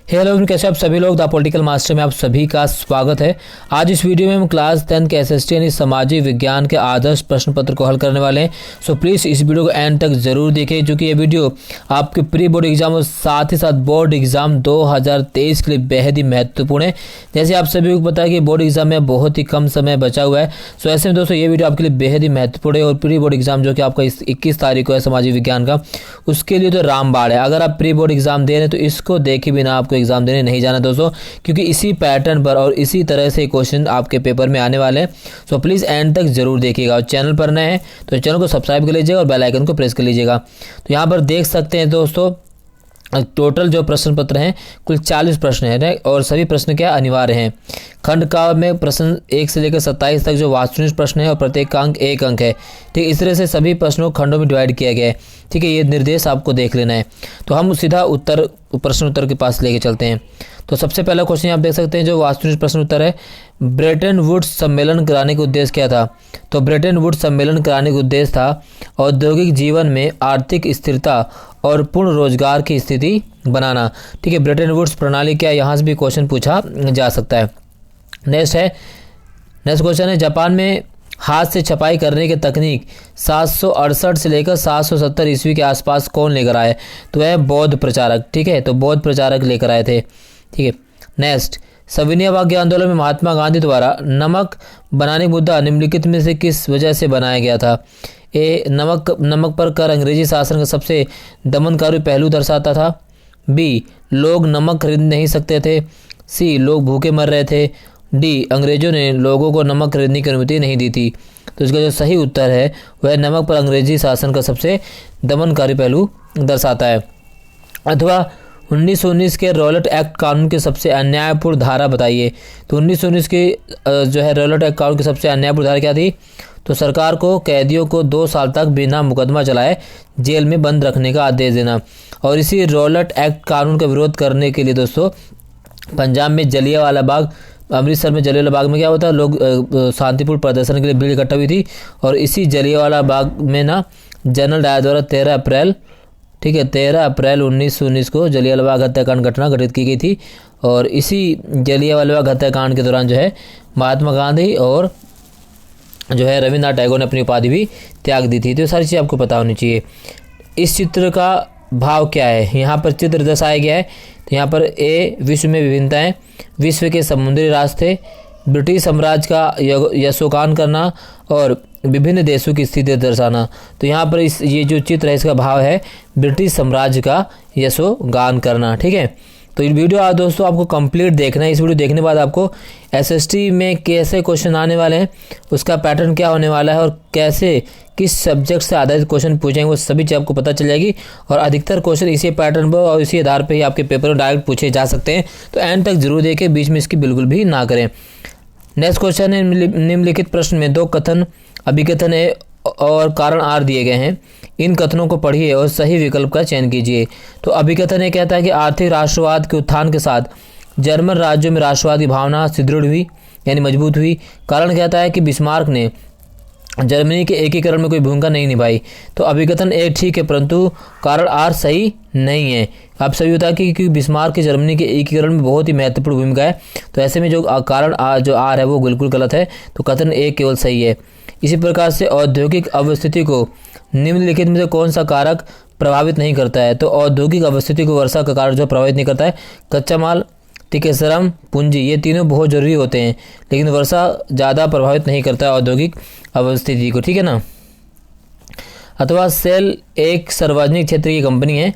Hello, कैसे आप सभी लोग द पॉलिटिकल मास्टर में आप सभी का स्वागत है। आज इस वीडियो में हम क्लास 10 के एसएसटी यानी सामाजिक विज्ञान के आदर्श प्रश्न पत्र को हल करने वाले हैं। सो प्लीज़ इस वीडियो को एंड तक जरूर देखें, क्योंकि ये वीडियो आपके प्री बोर्ड एग्जाम और साथ ही साथ बोर्ड एग्जाम 2023 के लिए बेहद ही महत्वपूर्ण है। जैसे आप सभी को पता है कि बोर्ड एग्जाम में बहुत ही कम समय बचा हुआ है। सो ऐसे में दोस्तों ये वीडियो आपके लिए बेहद ही महत्वपूर्ण है। और प्री बोर्ड एग्जाम जो कि आपका 21 तारीख को है सामाजिक विज्ञान का, उसके लिए तो रामबाण है। अगर आप प्री बोर्ड एग्जाम दे रहे हैं तो इसको देखे बिना आपको एग्जाम देने नहीं जाना दोस्तों, क्योंकि इसी पैटर्न पर और इसी तरह से क्वेश्चन आपके पेपर में आने वाले हैं। सो प्लीज़ एंड तक जरूर देखिएगा। और चैनल पर नए हैं तो चैनल को सब्सक्राइब कर लीजिएगा और बेल आइकन को प्रेस कर लीजिएगा। तो यहाँ पर देख सकते हैं दोस्तों, टोटल जो प्रश्न पत्र हैं कुल 40 प्रश्न हैं और सभी प्रश्न क्या अनिवार्य हैं। खंड का में प्रश्न 1 से लेकर 27 तक जो वास्तुनिष्ठ प्रश्न है और प्रत्येक का अंक 1 अंक है। ठीक, इस तरह से सभी प्रश्नों को खंडों में डिवाइड किया गया है। ठीक है, ये निर्देश आपको देख लेना है। तो हम सीधा प्रश्न उत्तर के पास लेके चलते हैं। तो सबसे पहला क्वेश्चन आप देख सकते हैं, जो वास्तुनिष्ठ प्रश्न उत्तर है, ब्रेटन वुड्स सम्मेलन कराने का उद्देश्य क्या था। तो ब्रेटन वुड्स सम्मेलन कराने का उद्देश्य था औद्योगिक जीवन में आर्थिक स्थिरता और पूर्ण रोजगार की स्थिति बनाना। ठीक है, ब्रेटन वुड्स प्रणाली क्या है, यहाँ से भी क्वेश्चन पूछा जा सकता है। नेक्स्ट क्वेश्चन है, जापान में हाथ से छपाई करने की तकनीक 768 से लेकर 770 ईस्वी के आसपास कौन लेकर आए। तो वह बौद्ध प्रचारक। ठीक है, तो बौद्ध प्रचारक लेकर आए थे। ठीक है, नेक्स्ट, सविनय अवज्ञा आंदोलन में महात्मा गांधी द्वारा नमक बनाने का मुद्दा निम्नलिखित में से किस वजह से बनाया गया था। ए, नमक पर कर अंग्रेजी शासन का सबसे दमनकारी पहलू दर्शाता था। बी, लोग नमक खरीद नहीं सकते थे। सी, लोग भूखे मर रहे थे। डी, अंग्रेजों ने लोगों को नमक खरीदने की अनुमति नहीं दी थी। तो इसका जो सही उत्तर है वह नमक पर अंग्रेजी शासन का सबसे दमनकारी पहलू दर्शाता है। अथवा 1919 के रॉलेट एक्ट कानून की सबसे अन्यायपूर्ण धारा बताइए। तो 1919 के जो है रॉलेट एक्ट कानून की सबसे अन्यायपूर्ण धारा क्या थी। तो सरकार को कैदियों को 2 साल तक बिना मुकदमा चलाए जेल में बंद रखने का आदेश देना। और इसी रॉलेट एक्ट कानून का विरोध करने के लिए दोस्तों पंजाब में जलियांवाला बाग, अमृतसर में जलियांवाला बाग में क्या होता है, लोग शांतिपूर्ण प्रदर्शन के लिए भीड़ इकट्ठा हुई थी। और इसी जलियांवाला बाग में ना जनरल डायर द्वारा 13 अप्रैल 1919 को जलियांवाला बाग हत्याकांड घटना घटित की गई थी। और इसी जलियांवाला बाग हत्याकांड के दौरान जो है महात्मा गांधी और जो है रविन्द्रनाथ टैगोर ने अपनी उपाधि भी त्याग दी थी। तो ये सारी चीज़ आपको पता होनी चाहिए। इस चित्र का भाव क्या है, यहाँ पर चित्र दर्शाया गया है। तो यहाँ पर ए, विश्व में विभिन्नताएं, विश्व के समुद्री रास्ते, ब्रिटिश साम्राज्य का यशोगान करना और विभिन्न देशों की स्थिति दर्शाना। तो यहाँ पर ये जो चित्र है इसका भाव है ब्रिटिश साम्राज्य का यशोगान करना। ठीक है, तो ये वीडियो दोस्तों आपको कंप्लीट देखना है। इस वीडियो देखने के बाद आपको एसएसटी में कैसे क्वेश्चन आने वाले हैं, उसका पैटर्न क्या होने वाला है और कैसे किस सब्जेक्ट से आधारित क्वेश्चन पूछेंगे वो सभी चीज़ आपको पता चल जाएगी। और अधिकतर क्वेश्चन इसी पैटर्न पर और इसी आधार पर ही आपके पेपर में डायरेक्ट पूछे जा सकते हैं। तो एंड तक जरूर देखें, बीच में इसकी बिल्कुल भी ना करें। नेक्स्ट क्वेश्चन है, निम्नलिखित प्रश्न में 2 कथन, अभिकथन है और कारण आर दिए गए हैं। इन कथनों को पढ़िए और सही विकल्प का चयन कीजिए। तो अभिकथन ये कहता है कि आर्थिक राष्ट्रवाद के उत्थान के साथ जर्मन राज्यों में राष्ट्रवाद की भावना सुदृढ़ हुई यानी मजबूत हुई। कारण कहता है कि बिस्मार्क ने जर्मनी के एकीकरण में कोई भूमिका नहीं निभाई। तो अभिकथन एक ठीक है, परंतु कारण आर सही नहीं है। आप सभी बता कि क्योंकि बिस्मार्क की जर्मनी के एकीकरण में बहुत ही महत्वपूर्ण भूमिका है। तो ऐसे में जो कारण जो आर है वो बिल्कुल गलत है। तो कथन एक केवल सही है। इसी प्रकार से औद्योगिक अवस्थिति को निम्नलिखित में से कौन सा कारक प्रभावित नहीं करता है। तो औद्योगिक अवस्थिति को वर्षा का कारक जो प्रभावित नहीं करता है, कच्चा माल, ठीक है, श्रम, पूंजी, ये तीनों बहुत जरूरी होते हैं, लेकिन वर्षा ज़्यादा प्रभावित नहीं करता है औद्योगिक अवस्थिति को। ठीक है ना। अथवा सेल एक सार्वजनिक क्षेत्र की कंपनी है।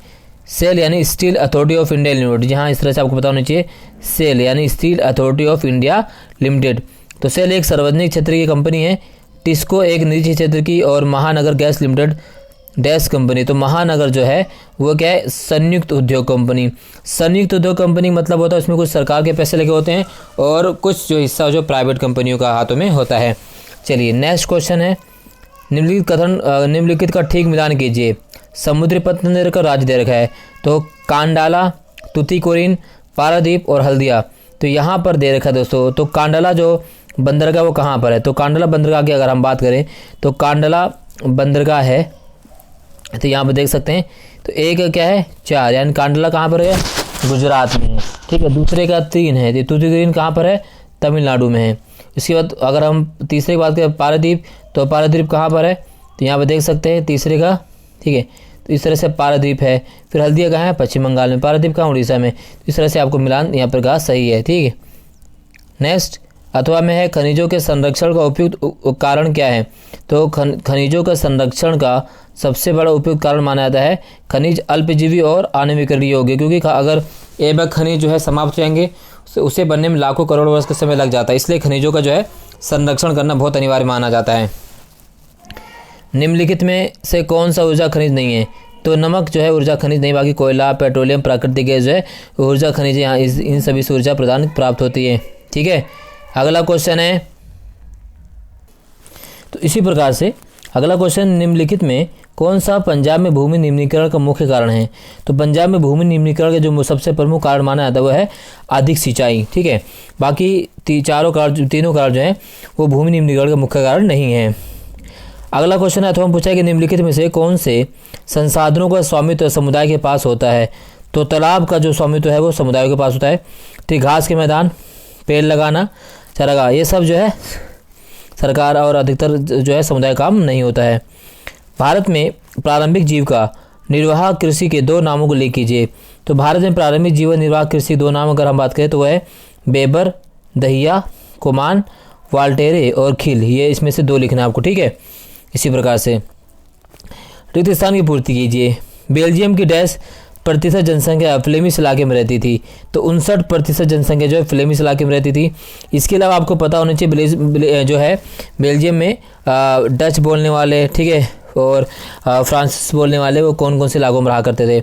सेल यानी steel authority of India limited, जहाँ इस तरह से आपको पता होना चाहिए, सेल यानी steel authority of India limited. तो सेल एक सार्वजनिक क्षेत्र की कंपनी है। टिस्को एक निजी क्षेत्र की और महानगर गैस लिमिटेड डैश कंपनी। तो महानगर जो है वो क्या है, संयुक्त उद्योग कंपनी। संयुक्त उद्योग कंपनी मतलब होता है उसमें कुछ सरकार के पैसे लगे होते हैं और कुछ जो हिस्सा जो प्राइवेट कंपनियों का हाथों में होता है। चलिए नेक्स्ट क्वेश्चन है, निम्नलिखित का ठीक मिलान कीजिए। समुद्री पथ ने रखा, राज्य दे रखा है। तो कांडाला, तुतीकोरिन, पारादीप और हल्दिया। तो यहाँ पर दे रखा है दोस्तों। तो कांडाला जो बंदरगाह वो कहाँ पर है। तो कांडला बंदरगाह की अगर हम बात करें तो कांडला बंदरगाह है, तो यहाँ पर देख सकते हैं। तो एक क्या है 4, यानी कांडला कहाँ पर है, गुजरात में है, ठीक है। दूसरे का तीन है, तुतीकोरिन कहाँ पर है, तमिलनाडु में है। इसके बाद अगर हम तीसरे की बात करें पारादीप, तो पारादीप कहाँ पर है, तो यहाँ पर देख सकते हैं तीसरे का, ठीक है। तो इस तरह से पारादीप है। फिर हल्दिया कहाँ है, पश्चिम बंगाल में। पारादीप कहाँ, उड़ीसा में। इस तरह से आपको मिलान यहाँ पर कहा सही है, ठीक है। नेक्स्ट, अथवा में है खनिजों के संरक्षण का उपयुक्त कारण क्या है, तो खनिजों का संरक्षण का सबसे बड़ा उपयुक्त कारण माना जाता है खनिज अल्पजीवी और आणविकरणीय योग्य, क्योंकि अगर एक बार खनिज जो है समाप्त हो जाएंगे उसे बनने में लाखों करोड़ वर्ष का समय लग जाता है, इसलिए खनिजों का जो है संरक्षण करना बहुत अनिवार्य माना जाता है। निम्नलिखित में से कौन सा ऊर्जा खनिज नहीं है, तो नमक जो है ऊर्जा खनिज नहीं, बाकी कोयला, पेट्रोलियम, प्राकृतिक गैस जो है ऊर्जा खनिज, यहाँ इन सभी से ऊर्जा प्रदान प्राप्त होती है, ठीक है। अगला क्वेश्चन है, तो इसी प्रकार से अगला क्वेश्चन, निम्नलिखित में कौन सा पंजाब में भूमि निम्नीकरण का मुख्य कारण है, तो पंजाब में भूमि निम्नीकरण का जो सबसे प्रमुख कारण माना जाता है वो है अधिक सिंचाई, ठीक है। बाकी तीनों कारण जो है वो भूमि निम्नीकरण का मुख्य कारण नहीं है। अगला क्वेश्चन है, अथवा पूछा है कि निम्नलिखित में से कौन से संसाधनों का स्वामित्व समुदाय के पास होता है, तो तालाब का जो स्वामित्व है वो समुदायों के पास होता है, ठीक। घास के मैदान, पेड़ लगाना, चारागाह, ये सब जो है सरकार और अधिकतर जो है समुदाय काम नहीं होता है। भारत में प्रारंभिक जीविका निर्वाह कृषि के दो नामों को लिख कीजिए, तो भारत में प्रारंभिक जीवन निर्वाह कृषि दो नाम अगर हम बात करें तो वह है बेबर, दहिया, कुमान, वाल्टेरे और खील, ये इसमें से दो लिखना है आपको, ठीक है। इसी प्रकार से रिक्त स्थान की पूर्ति कीजिए। बेल्जियम की डैश प्रतिशत जनसंख्या फ्लेमिश इलाके में रहती थी, तो 59% जनसंख्या जो है फ्लेमिश इलाके में रहती थी। इसके अलावा आपको पता होना चाहिए जो है बेल्जियम में डच बोलने वाले, ठीक है, और फ्रांसीसी बोलने वाले वो कौन कौन से इलाकों में रहा करते थे।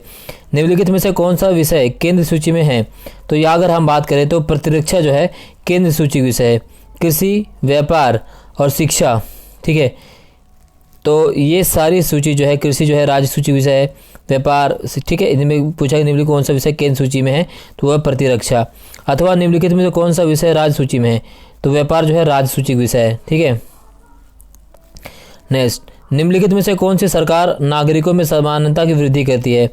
निम्नलिखित में से कौन सा विषय केंद्र सूची में है, तो यहाँ अगर हम बात करें तो प्रतिरक्षा जो है केंद्र सूची विषय है, कृषि, व्यापार और शिक्षा, ठीक है। तो ये सारी सूची जो है, कृषि जो है राज्य सूची विषय है, व्यापार, ठीक है। इनमें पूछा कि निम्नलिखित कौन सा विषय केंद्र सूची में है, तो वह प्रतिरक्षा। अथवा निम्नलिखित में से कौन सा विषय राज्य सूची में है, तो व्यापार जो है राज्य सूची विषय है, ठीक है। नेक्स्ट, निम्नलिखित में से कौन सी सरकार नागरिकों में समानता की वृद्धि करती है,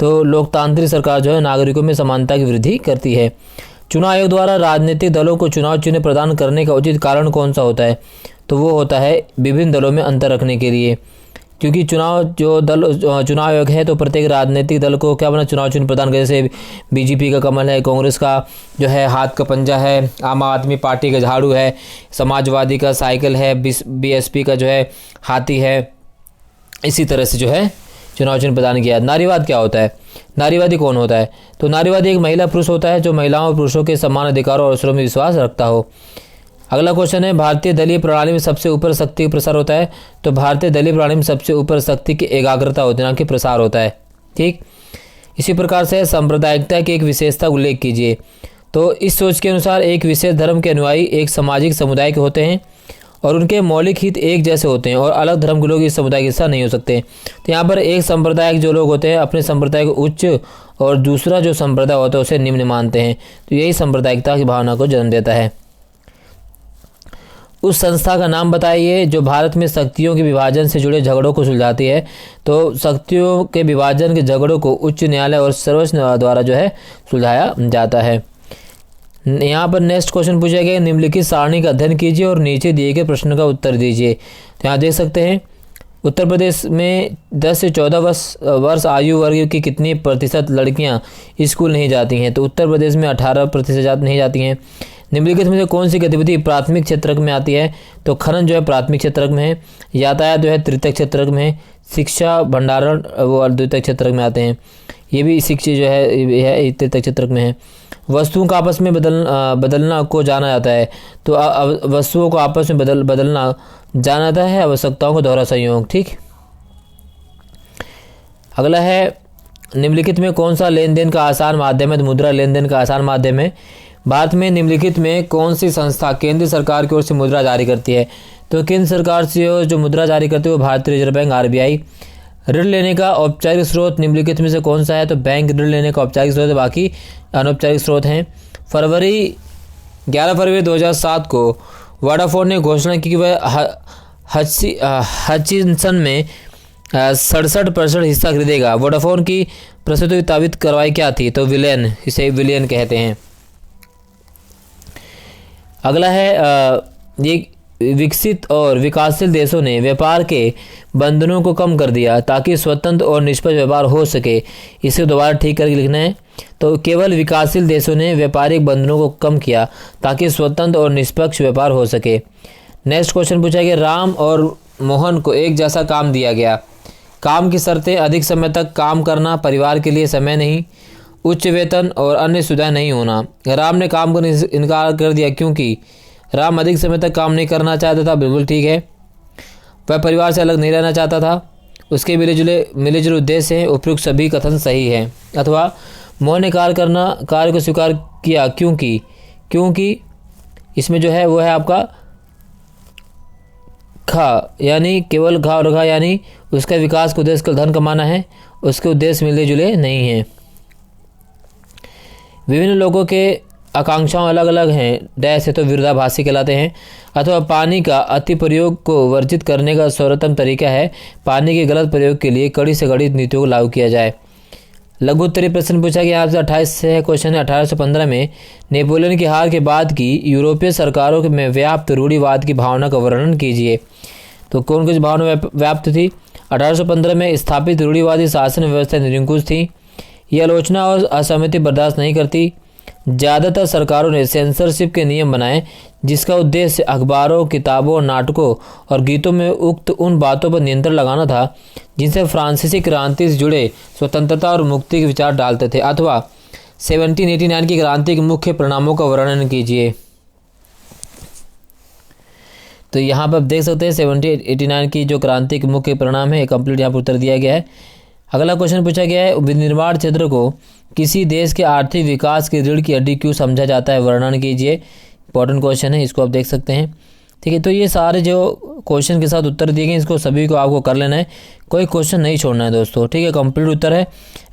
तो लोकतांत्रिक सरकार जो है नागरिकों में समानता की वृद्धि करती है। चुनाव आयोग द्वारा राजनीतिक दलों को चुनाव चिन्ह प्रदान करने का उचित कारण कौन सा होता है, तो वो होता है विभिन्न दलों में अंतर रखने के लिए, क्योंकि चुनाव आयोग है तो प्रत्येक राजनीतिक दल को क्या बना, चुनाव चिन्ह प्रदान करे। जैसे बीजेपी का कमल है, कांग्रेस का जो है हाथ का पंजा है, आम आदमी पार्टी का झाड़ू है, समाजवादी का साइकिल है, बीएसपी का जो है हाथी है। इसी तरह से जो है चुनाव चिन्ह प्रदान किया। नारीवाद क्या होता है, नारीवादी कौन होता है, तो नारीवादी एक महिला पुरुष होता है जो महिलाओं और पुरुषों के समान अधिकारों और अवसरों में विश्वास रखता हो। अगला क्वेश्चन है, भारतीय दलीय प्रणाली में सबसे ऊपर शक्ति का प्रसार होता है, तो भारतीय दलीय प्रणाली में सबसे ऊपर शक्ति की एकाग्रता होती है, ना कि प्रसार होता है, ठीक। इसी प्रकार से सांप्रदायिकता की एक विशेषता उल्लेख कीजिए, तो इस सोच के अनुसार एक विशेष धर्म के अनुयायी एक सामाजिक समुदाय के होते हैं और उनके मौलिक हित एक जैसे होते हैं और अलग धर्म के लोग इस समुदाय का हिस्सा नहीं हो सकते। तो यहाँ पर एक संप्रदाय जो लोग होते हैं अपने संप्रदाय को उच्च और दूसरा जो संप्रदाय होता है उसे निम्न मानते हैं, तो यही सांप्रदायिकता की भावना को जन्म देता है। उस संस्था का नाम बताइए जो भारत में शक्तियों के विभाजन से जुड़े झगड़ों को सुलझाती है, तो शक्तियों के विभाजन के झगड़ों को उच्च न्यायालय और सर्वोच्च न्यायालय द्वारा जो है सुलझाया जाता है। यहाँ पर नेक्स्ट क्वेश्चन पूछा गया, निम्नलिखित सारणी का अध्ययन कीजिए और नीचे दिए गए प्रश्न का उत्तर दीजिए। तो यहाँ देख सकते हैं उत्तर प्रदेश में 10 से 14 वर्ष आयु वर्ग की कितनी प्रतिशत लड़कियाँ स्कूल नहीं जाती हैं, तो उत्तर प्रदेश में 18% नहीं जाती हैं। निम्नलिखित में से कौन सी गतिविधि प्राथमिक क्षेत्रक में आती है, तो खनन जो है प्राथमिक क्षेत्रक में है, यातायात जो है तृतीयक क्षेत्रक में है, शिक्षा भंडारण वो द्वितीयक क्षेत्रक में आते हैं, ये भी शिक्षा जो है तृतीयक क्षेत्रक में है। वस्तुओं का आपस में बदलना को जाना जाता है, तो वस्तुओं को आपस में बदलना जाना जाता है आवश्यकताओं को दोहरा संयोग, ठीक। अगला है, निम्नलिखित में कौन सा लेन देन का आसान माध्यम है, तो मुद्रा लेन देन का आसान माध्यम है। भारत में निम्नलिखित में कौन सी संस्था केंद्र सरकार की ओर से मुद्रा जारी करती है, तो केंद्र सरकार से जो मुद्रा जारी करती है वो भारतीय रिजर्व बैंक RBI। ऋण लेने का औपचारिक स्रोत निम्नलिखित में से कौन सा है, तो बैंक ऋण लेने का औपचारिक स्रोत है, बाकी अनौपचारिक स्रोत हैं। 11 फरवरी 2007 को वोडाफोन ने घोषणा की कि वह हचिंसन में 67% हिस्सा खरीदेगा। वोडाफोन की प्रस्तावित कार्रवाई क्या थी? तो विलयन, इसे विलयन कहते हैं। अगला है ये विकसित और विकासशील देशों ने व्यापार के बंधनों को कम कर दिया ताकि स्वतंत्र और निष्पक्ष व्यापार हो सके। इसे दोबारा ठीक करके लिखना है। तो केवल विकासशील देशों ने व्यापारिक बंधनों को कम किया ताकि स्वतंत्र और निष्पक्ष व्यापार हो सके। नेक्स्ट क्वेश्चन पूछा गया, राम और मोहन को एक जैसा काम दिया गया। काम की शर्तें: अधिक समय तक काम करना, परिवार के लिए समय नहीं, उच्च वेतन और अन्य सुविधा नहीं होना। राम ने काम करने से इनकार कर दिया क्योंकि राम अधिक समय तक काम नहीं करना चाहता था। बिल्कुल ठीक है। वह परिवार से अलग नहीं रहना चाहता था। उसके मिले जुले उद्देश्य हैं। उपयुक्त सभी कथन सही है। अथवा मोहन ने कार्य को स्वीकार किया क्योंकि इसमें जो है वो है आपका खा, यानी केवल घा और घा, यानी उसका विकास का उद्देश्य केवल धन कमाना है, उसके उद्देश्य मिले जुले नहीं हैं। विभिन्न लोगों के आकांक्षाएं अलग अलग हैं, डैश है तो विरोधाभासी कहलाते हैं। अथवा पानी का अति प्रयोग को वर्जित करने का सर्वोत्तम तरीका है पानी के गलत प्रयोग के लिए कड़ी से कड़ी नीतियों को लागू किया जाए। लघु उत्तरीय प्रश्न पूछा गया आपसे 28 से क्वेश्चन है। 1815 में नेपोलियन की हार के बाद की यूरोपीय सरकारों में व्याप्त रूढ़िवाद की भावना का वर्णन कीजिए। तो कौन कौन सी भावना व्याप्त थी? 1815 में स्थापित रूढ़िवादी शासन व्यवस्था निरंकुश थी। यह आलोचना और असहमति बर्दाश्त नहीं करती। ज़्यादातर सरकारों ने सेंसरशिप के नियम बनाए जिसका उद्देश्य अखबारों, किताबों, नाटकों और गीतों में उक्त उन बातों पर नियंत्रण लगाना था जिनसे फ्रांसीसी क्रांति से जुड़े स्वतंत्रता और मुक्ति के विचार डालते थे। अथवा 1789 की क्रांति के मुख्य परिणामों का वर्णन कीजिए। तो यहाँ पर आप देख सकते हैं 1789 की जो क्रांति के मुख्य परिणाम है, कंप्लीट यहाँ पर उत्तर दिया गया है। अगला क्वेश्चन पूछा गया है, विनिर्माण क्षेत्र को किसी देश के आर्थिक विकास की रीढ़ की हड्डी क्यों समझा जाता है? वर्णन कीजिए। इंपॉर्टेंट क्वेश्चन है, इसको आप देख सकते हैं। ठीक है, तो ये सारे जो क्वेश्चन के साथ उत्तर दिए गए इसको सभी को आपको कर लेना है, कोई क्वेश्चन नहीं छोड़ना है दोस्तों। ठीक है, कंप्लीट उत्तर है।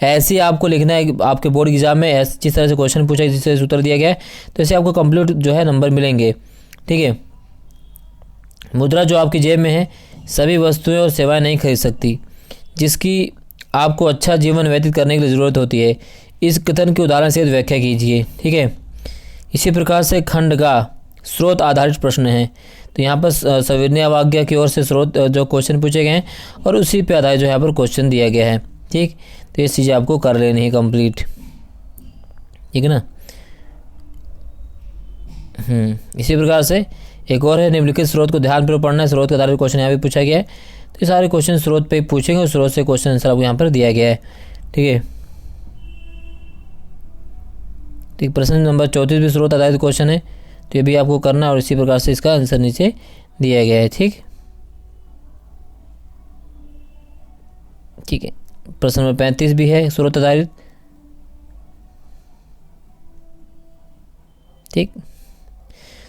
ऐसे ही आपको लिखना है आपके बोर्ड एग्जाम में, ऐसे जिस तरह से क्वेश्चन पूछा जिस तरह से उत्तर दिया गया है तो इससे आपको कंप्लीट जो है नंबर मिलेंगे। ठीक है, मुद्रा जो आपकी जेब में है सभी वस्तुएं और सेवाएं नहीं खरीद सकती जिसकी आपको अच्छा जीवन व्यतीत करने के लिए ज़रूरत होती है। इस कथन के उदाहरण से व्याख्या कीजिए। ठीक है, इसी प्रकार से खंड का स्रोत आधारित प्रश्न है। तो यहाँ पर सविनय अवज्ञा की ओर से स्रोत जो क्वेश्चन पूछे गए हैं और उसी पे आधारित जो यहाँ पर क्वेश्चन दिया गया है। ठीक, तो ये चीज़ें आपको कर लेनी है कंप्लीट। ठीक है ना। इसी प्रकार से एक और है, निम्नलिखित स्रोत को ध्यानपूर्वक पढ़ना है। स्रोत के आधारित क्वेश्चन यहाँ भी पूछा गया है। तो ये सारे क्वेश्चन स्रोत पे पूछेंगे और स्रोत से क्वेश्चन आंसर आपको यहाँ पर दिया गया है। ठीक है, ठीक। प्रश्न नंबर 34 भी स्रोत आधारित क्वेश्चन है, तो ये भी आपको करना और इसी प्रकार से इसका आंसर नीचे दिया गया है। ठीक है, प्रश्न नंबर 35 भी है स्रोत आधारित। ठीक,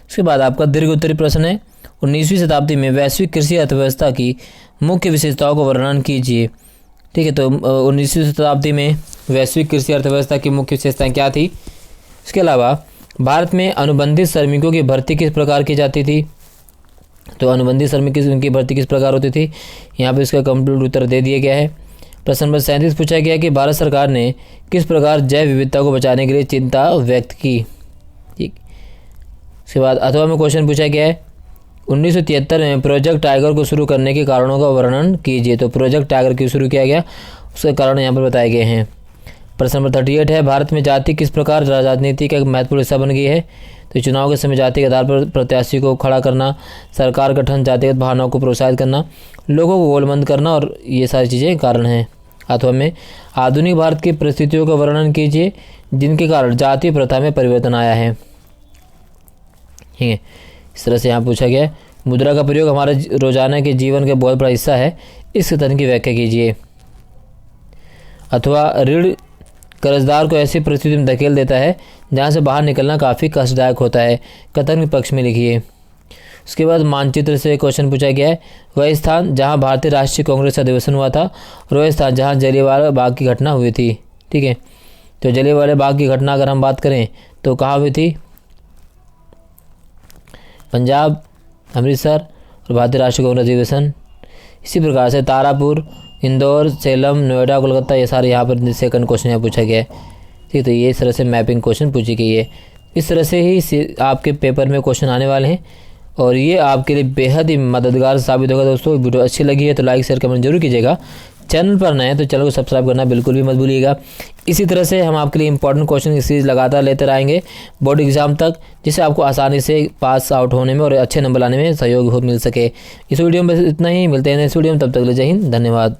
उसके बाद आपका दीर्घ उत्तरीय प्रश्न है, 19वीं शताब्दी में वैश्विक कृषि अर्थव्यवस्था की मुख्य विशेषताओं को वर्णन कीजिए। ठीक है, तो 19वीं शताब्दी में वैश्विक कृषि अर्थव्यवस्था की मुख्य विशेषताएं क्या थी? इसके अलावा भारत में अनुबंधित श्रमिकों की भर्ती किस प्रकार की जाती थी? तो अनुबंधित श्रमिकों की भर्ती किस प्रकार होती थी? यहाँ पे इसका कंप्लीट उत्तर दे दिया गया है। प्रश्न नंबर 37 पूछा गया कि भारत सरकार ने किस प्रकार जैव विविधता को बचाने के लिए चिंता व्यक्त की? ठीक, उसके बाद अथवा में क्वेश्चन पूछा गया है, 1973 में प्रोजेक्ट टाइगर को शुरू करने के कारणों का वर्णन कीजिए। तो प्रोजेक्ट टाइगर क्यों शुरू किया गया उसके कारण यहाँ पर बताए गए हैं। प्रश्न नंबर 38 है, भारत में जाति किस प्रकार राजनीति का एक महत्वपूर्ण हिस्सा बन गई है? तो चुनाव के समय जाति के आधार पर प्रत्याशी को खड़ा करना, सरकार गठन, जातिगत भावनाओं को प्रोत्साहित करना, लोगों को गोलबंद करना और ये सारी चीज़ें कारण हैं। अथवा में आधुनिक भारत की परिस्थितियों का वर्णन कीजिए जिनके कारण जातीय प्रथा में परिवर्तन आया है। ठीक है, इस तरह से यहाँ पूछा गया है। मुद्रा का प्रयोग हमारे रोजाना के जीवन का बहुत बड़ा हिस्सा है, इस कथन की व्याख्या कीजिए। अथवा ऋण कर्जदार को ऐसी परिस्थिति में धकेल देता है जहाँ से बाहर निकलना काफ़ी कष्टदायक होता है, कथन के पक्ष में लिखिए। उसके बाद मानचित्र से क्वेश्चन पूछा गया है, वह स्थान जहाँ भारतीय राष्ट्रीय कांग्रेस अधिवेशन हुआ था और वह स्थान जहाँ जलियांवाला बाग की घटना हुई थी। ठीक है, तो जलियांवाला बाग की घटना अगर हम बात करें तो कहाँ हुई थी? पंजाब, अमृतसर और भारतीय राष्ट्रीय कांग्रेस अधिवेशन। इसी प्रकार से तारापुर इंदौर, सेलम, नोएडा, कोलकाता, ये सारे यहाँ पर सेकंड क्वेश्चन यहाँ पूछा गया है। ठीक, तो ये इस तरह से मैपिंग क्वेश्चन पूछी गई है। इस तरह से ही आपके पेपर में क्वेश्चन आने वाले हैं और ये आपके लिए बेहद ही मददगार साबित होगा। दोस्तों वीडियो अच्छी लगी है तो लाइक शेयर कमेंट जरूर कीजिएगा। चैनल पर नए हैं तो चैनल को सब्सक्राइब करना बिल्कुल भी मत भूलिएगा। इसी तरह से हम आपके लिए इंपॉर्टेंट क्वेश्चन की सीरीज लगातार लेते रहेंगे बोर्ड एग्जाम तक, जिससे आपको आसानी से पास आउट होने में और अच्छे नंबर लाने में सहयोग मिल सके। इस वीडियो में बस इतना ही, मिलते हैं नेक्स्ट वीडियो में, तब तक ले जय हिंद, धन्यवाद।